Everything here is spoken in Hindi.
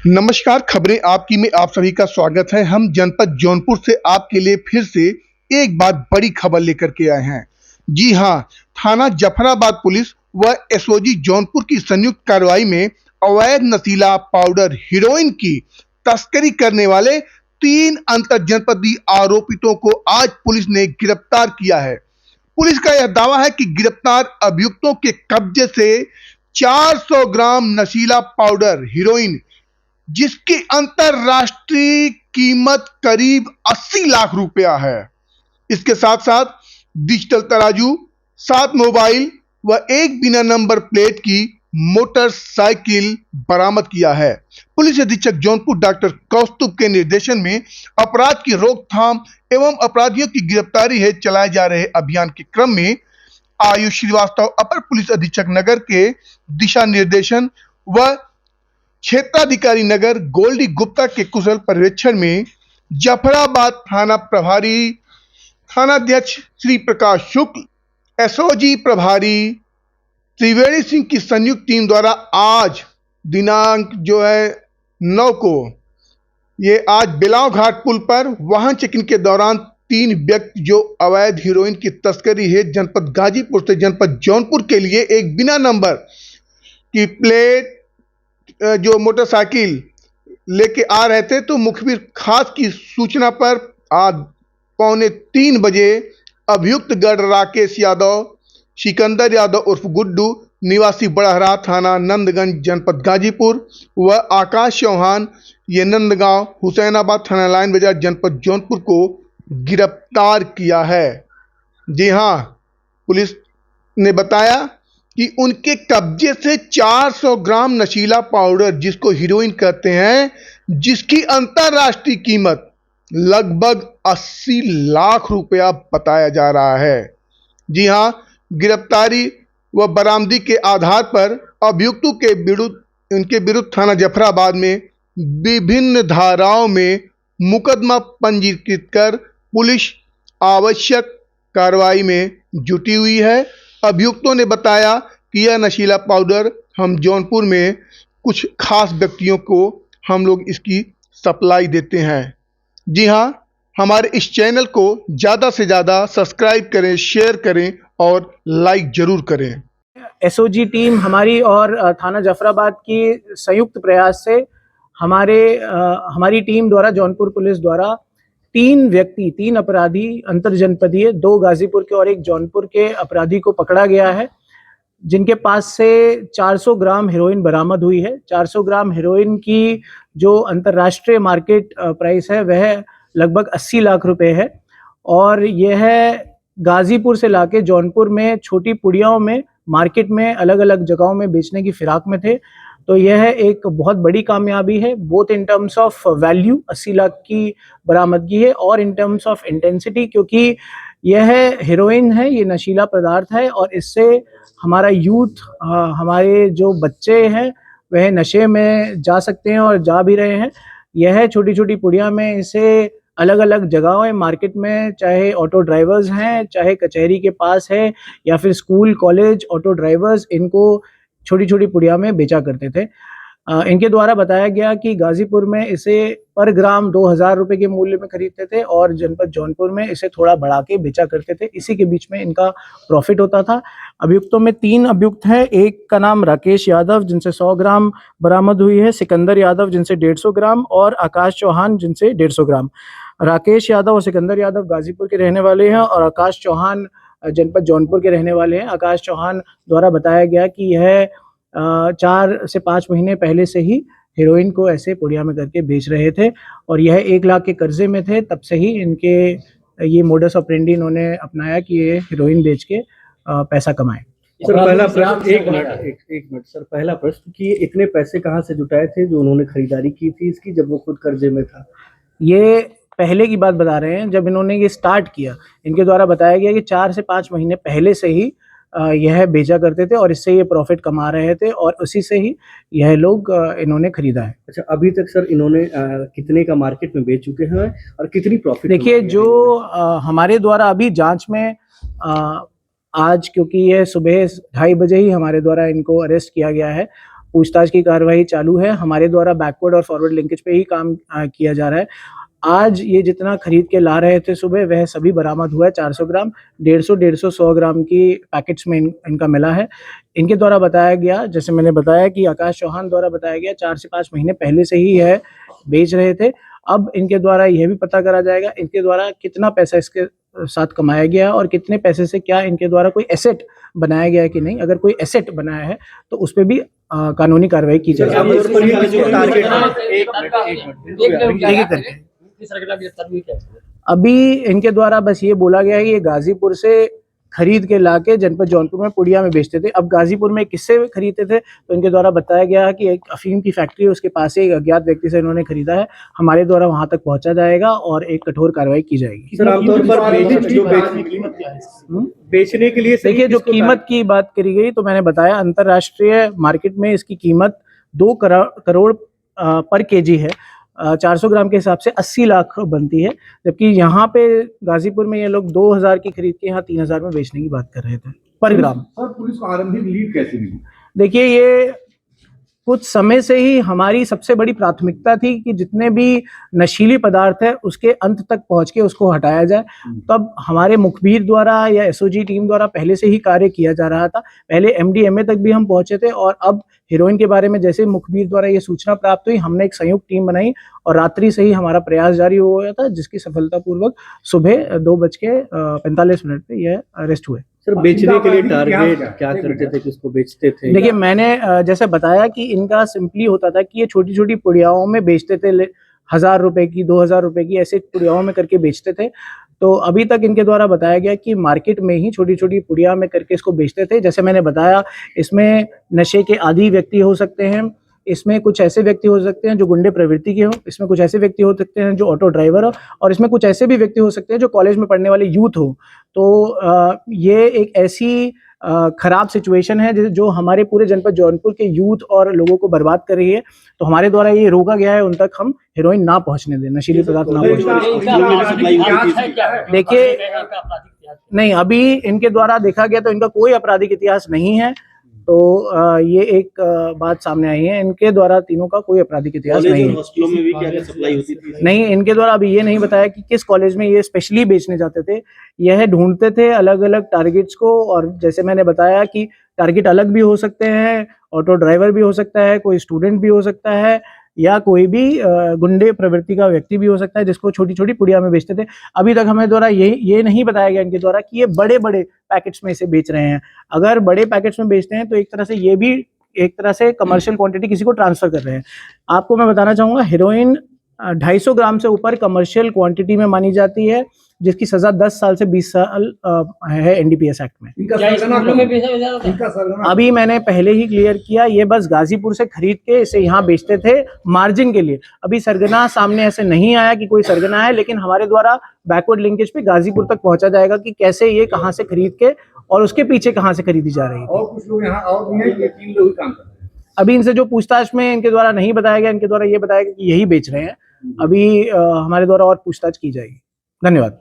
नमस्कार, खबरें आपकी में आप सभी का स्वागत है। हम जनपद जौनपुर से आपके लिए फिर से एक बात बड़ी खबर लेकर के आए हैं। जी हां, थाना जफराबाद पुलिस व एसओजी जौनपुर की संयुक्त कार्रवाई में अवैध नशीला पाउडर हेरोइन की तस्करी करने वाले 3 अंतर जनपदीय आरोपितों को आज पुलिस ने गिरफ्तार किया है। पुलिस का यह दावा है कि गिरफ्तार अभियुक्तों के कब्जे से 400 ग्राम नशीला पाउडर हेरोइन, जिसकी अंतरराष्ट्रीय कीमत करीब 80 लाख रुपया है। इसके साथ साथ डिजिटल तराजू, 7 मोबाइल व एक बिना नंबर प्लेट की मोटरसाइकिल बरामद किया है। पुलिस अधीक्षक जौनपुर डॉक्टर कौस्तुभ के निर्देशन में अपराध की रोकथाम एवं अपराधियों की गिरफ्तारी हेतु चलाए जा रहे अभियान के क्रम में आयुष श्रीवास्तव अपर पुलिस अधीक्षक नगर के दिशा निर्देशन व क्षेत्राधिकारी नगर गोल्डी गुप्ता के कुशल पर्यवेक्षण में जफराबाद थाना प्रभारी थानाध्यक्ष श्री प्रकाश शुक्ल, एसओजी प्रभारी त्रिवेणी सिंह की संयुक्त टीम द्वारा आज दिनांक 9 को ये आज बेलाव घाट पुल पर वाहन चेकिंग के दौरान 3 व्यक्ति जो अवैध हेरोइन की तस्करी है जनपद गाजीपुर से जनपद जौनपुर के लिए एक बिना नंबर की प्लेट जो मोटरसाइकिल लेके आ रहे थे, तो मुखबिर खास की सूचना पर आज 2:45 बजे अभियुक्त गढ़ राकेश यादव, सिकंदर यादव उर्फ गुड्डू निवासी बड़हरा थाना नंदगंज जनपद गाजीपुर व आकाश चौहान ये नंदगांव हुसैनाबाद थाना लाइन बाजार जनपद जौनपुर को गिरफ्तार किया है। जी हां, पुलिस ने बताया कि उनके कब्जे से 400 ग्राम नशीला पाउडर, जिसको हेरोइन कहते हैं, जिसकी अंतरराष्ट्रीय कीमत लगभग 80 लाख रुपया बताया जा रहा है। जी हां, गिरफ्तारी व बरामदी के आधार पर अभियुक्तों के उनके विरुद्ध थाना जफराबाद में विभिन्न धाराओं में मुकदमा पंजीकृत कर पुलिस आवश्यक कार्रवाई में जुटी हुई है। अभियुक्तों ने बताया कि यह नशीला पाउडर हम जौनपुर में कुछ खास व्यक्तियों को हम लोग इसकी सप्लाई देते हैं। जी हां, हमारे इस चैनल को ज़्यादा से ज़्यादा सब्सक्राइब करें, शेयर करें और लाइक जरूर करें। एसओजी टीम हमारी और थाना जफराबाद की संयुक्त प्रयास से हमारी टीम द्वारा जौनपुर पुलिस द्वारा 3 अपराधी अंतरजनपदीय, 2 गाजीपुर के और 1 जौनपुर के अपराधी को पकड़ा गया है, जिनके पास से 400 ग्राम हेरोइन बरामद हुई है। 400 ग्राम हेरोइन की जो अंतर्राष्ट्रीय मार्केट प्राइस है वह लगभग 80 लाख रुपए है और यह गाजीपुर से लाके जौनपुर में छोटी पुड़ियाओं में मार्केट में अलग अलग जगहों में बेचने की फिराक में थे। तो यह एक बहुत बड़ी कामयाबी है, both in terms of value 80 lakh की बरामदगी है और इन टर्म्स ऑफ इंटेंसिटी, क्योंकि यह हेरोइन है, ये नशीला पदार्थ है और इससे हमारा यूथ, हमारे जो बच्चे हैं वह नशे में जा सकते हैं और जा भी रहे हैं। यह छोटी छोटी पुड़िया में इसे अलग अलग जगहों मार्केट में, चाहे ऑटो ड्राइवर्स हैं, चाहे कचहरी के पास है या फिर स्कूल कॉलेज ऑटो ड्राइवर्स, इनको छोटी छोटी पुड़िया में बेचा करते थे। इनके द्वारा बताया गया कि गाजीपुर में इसे पर ग्राम 2000 रुपए के मूल्य में खरीदते थे और जनपद जौनपुर में इसे थोड़ा बढ़ा के बेचा करते थे। इसी के बीच में इनका प्रॉफिट होता था। अभियुक्तों में 3 अभियुक्त हैं। एक का नाम राकेश यादव, जिनसे 100 ग्राम बरामद हुई है, सिकंदर यादव जिनसे 150 ग्राम और आकाश चौहान जिनसे 150 ग्राम। राकेश यादव और सिकंदर यादव गाजीपुर के रहने वाले हैं और आकाश चौहान जनपद जौनपुर के रहने वाले हैं। आकाश चौहान द्वारा बताया गया कि यह 4 से 5 महीने पहले से ही हेरोइन को ऐसे पुड़िया में करके बेच रहे थे और यह 1 लाख के कर्जे में थे। तब से ही इनके ये मोडस ऑपरेंडी इन्होंने अपनाया कि ये हेरोइन बेच के पैसा कमाए। सर पहला प्रश्न, एक मिनट सर, पहला प्रश्न कि इतने पैसे कहाँ से जुटाए थे जो उन्होंने खरीदारी की थी इसकी, जब वो खुद कर्जे में था? ये पहले की बात बता रहे हैं, जब इन्होंने ये स्टार्ट किया, इनके द्वारा बताया गया कि 4 से 5 महीने पहले से ही यह बेचा करते थे और इससे ये प्रॉफिट कमा रहे थे और उसी से ही यह लोग इन्होंने खरीदा है। अच्छा, अभी तक सर इन्होंने कितने का मार्केट में बेच चुके हैं और कितनी प्रॉफिट? देखिए, जो हमारे द्वारा अभी जांच में आज, क्योंकि यह सुबह 2:30 बजे ही हमारे द्वारा इनको अरेस्ट किया गया है, पूछताछ की कार्रवाई चालू है। हमारे द्वारा बैकवर्ड और फॉरवर्ड लिंकेज पे ही काम किया जा रहा है। आज ये जितना खरीद के ला रहे थे सुबह, वह सभी बरामद हुआ है। 400 ग्राम, 150, 100 ग्राम की पैकेट्स में इनका मिला है। इनके द्वारा बताया गया, जैसे मैंने बताया कि आकाश चौहान द्वारा बताया गया, 4 से 5 महीने पहले से ही यह बेच रहे थे। अब इनके द्वारा यह भी पता करा जाएगा इनके द्वारा कितना पैसा इसके साथ कमाया गया और कितने पैसे से क्या इनके द्वारा कोई एसेट बनाया गया है कि नहीं। अगर कोई एसेट बनाया है तो उस पर भी कानूनी कार्रवाई की जाएगी। अभी इनके द्वारा बस ये बोला गया है कि ये गाजीपुर से खरीद के लाके जनपद जौनपुर में पुड़िया में बेचते थे। अब गाजीपुर में किससे खरीदते थे तो इनके द्वारा बताया गया है कि एक अफीम की फैक्ट्री है, उसके पास से एक अज्ञात व्यक्ति से इन्होंने खरीदा है। हमारे द्वारा वहां तक पहुंचा जाएगा और एक कठोर कार्रवाई की जाएगी। सर, आमतौर पर बेचने के लिए देखिए, जो कीमत की बात करी गई तो मैंने बताया अंतरराष्ट्रीय मार्केट में इसकी कीमत 2 करोड़ पर केजी है। 400 ग्राम के हिसाब से 80 लाख बनती है, जबकि यहाँ पे गाजीपुर में ये लोग 2000 की खरीद के यहाँ 3000 में बेचने की बात कर रहे थे पर ग्राम। सर, पुलिस को आरंभिक लीड कैसे मिली? देखिए, ये कुछ समय से ही हमारी सबसे बड़ी प्राथमिकता थी कि जितने भी नशीली पदार्थ है उसके अंत तक पहुंच के उसको हटाया जाए। तब हमारे मुखबिर द्वारा या एसओजी टीम द्वारा पहले से ही कार्य किया जा रहा था। पहले एमडीएमए तक भी हम पहुंचे थे और अब हीरोइन के बारे में जैसे मुखबिर द्वारा ये सूचना प्राप्त हुई, हमने एक संयुक्त टीम बनाई और रात्रि से ही हमारा प्रयास जारी हो गया था, जिसकी सफलतापूर्वक सुबह 2:45 पे यह अरेस्ट हुए। सर, बेचने के लिए टारगेट क्या करते थे, किसको बेचते थे? देखिए, मैंने जैसे बताया कि इनका सिंपली होता था कि ये छोटी छोटी पुड़ियाओं में बेचते थे, 1000 रुपए की, 2000 रुपए की, ऐसे पुड़ियाओं में करके बेचते थे। तो अभी तक इनके द्वारा बताया गया कि मार्केट में ही छोटी छोटी पुड़िया में करके इसको बेचते थे। जैसे मैंने बताया, इसमें नशे के आदी व्यक्ति हो सकते हैं, इसमें कुछ ऐसे व्यक्ति हो सकते हैं जो गुंडे प्रवृत्ति के हो, इसमें कुछ ऐसे व्यक्ति हो सकते हैं जो ऑटो ड्राइवर हो, और इसमें कुछ ऐसे भी व्यक्ति हो सकते हैं जो कॉलेज में पढ़ने वाले यूथ हो। तो ये एक ऐसी खराब सिचुएशन है जो हमारे पूरे जनपद जौनपुर के यूथ और लोगों को बर्बाद कर रही है। तो हमारे द्वारा ये रोका गया है उन तक हम हेरोइन ना पहुंचने दें, नशीली पदार्थ ना पहुंचने दें। देखिए, नहीं, अभी इनके द्वारा देखा गया तो इनका कोई आपराधिक इतिहास नहीं है। तो ये एक बात सामने आई है, इनके द्वारा तीनों का कोई आपराधिक इतिहास नहीं है। हॉस्टलों में भी क्या सप्लाई होती थी? नहीं, इनके द्वारा अभी ये नहीं बताया कि किस कॉलेज में ये स्पेशली बेचने जाते थे। यह ढूंढते थे अलग अलग टारगेट्स को, और जैसे मैंने बताया कि टारगेट अलग भी हो सकते हैं, ऑटो ड्राइवर भी हो सकता है, कोई स्टूडेंट भी हो सकता है, या कोई भी गुंडे प्रवृत्ति का व्यक्ति भी हो सकता है जिसको छोटी छोटी पुड़िया में बेचते थे। अभी तक हमें द्वारा ये नहीं बताया गया इनके द्वारा कि ये बड़े बड़े पैकेट्स में इसे बेच रहे हैं। अगर बड़े पैकेट्स में बेचते हैं तो एक तरह से ये भी एक तरह से कमर्शियल क्वांटिटी किसी को ट्रांसफर कर रहे हैं। आपको मैं बताना चाहूंगा, हेरोइन 250 ग्राम से ऊपर कमर्शियल क्वांटिटी में मानी जाती है, जिसकी सजा 10 साल से 20 साल है एनडीपीएस एक्ट में। अभी मैंने पहले ही क्लियर किया, ये बस गाजीपुर से खरीद के इसे यहाँ बेचते थे मार्जिन के लिए। अभी सरगना सामने ऐसे नहीं आया कि कोई सरगना है, लेकिन हमारे द्वारा बैकवर्ड लिंकेज पे गाजीपुर तक पहुंचा जाएगा कि कैसे ये कहाँ से खरीद के और उसके पीछे कहाँ से खरीदी जा रही है। और कुछ लोग यहाँ और भी हैं, ये 3 लोग ही काम कर रहे हैं। अभी इनसे जो पूछताछ में इनके द्वारा नहीं बताया गया, इनके द्वारा ये बताया गया कि यही बेच रहे हैं। अभी हमारे द्वारा और पूछताछ की जाएगी। धन्यवाद।